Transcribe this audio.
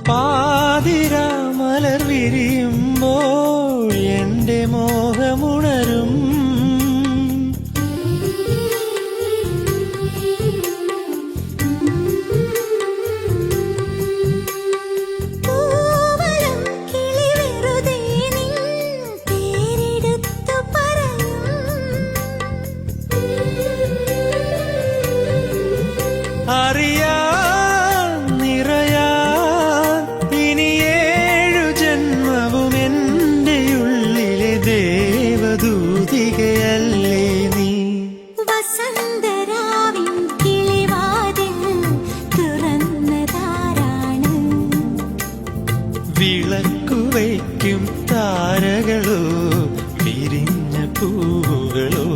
പാതിരാ മലർ വിരിയുമ്പോൾ എന്റെ മോഹമുണരും. അറിയാൻ നിറയാൻ ഇനി 7 ജന്മവും എന്റെ ഉള്ളിലെ ദേവദൂതികയല്ലേ നീ. വസന്തരാവിൻ കിളിവാതിൽ തുറന്നതാരാണ്? വിളക്കുവയ്ക്കും താരകളോ വിരിഞ്ഞ പൂവുകളോ.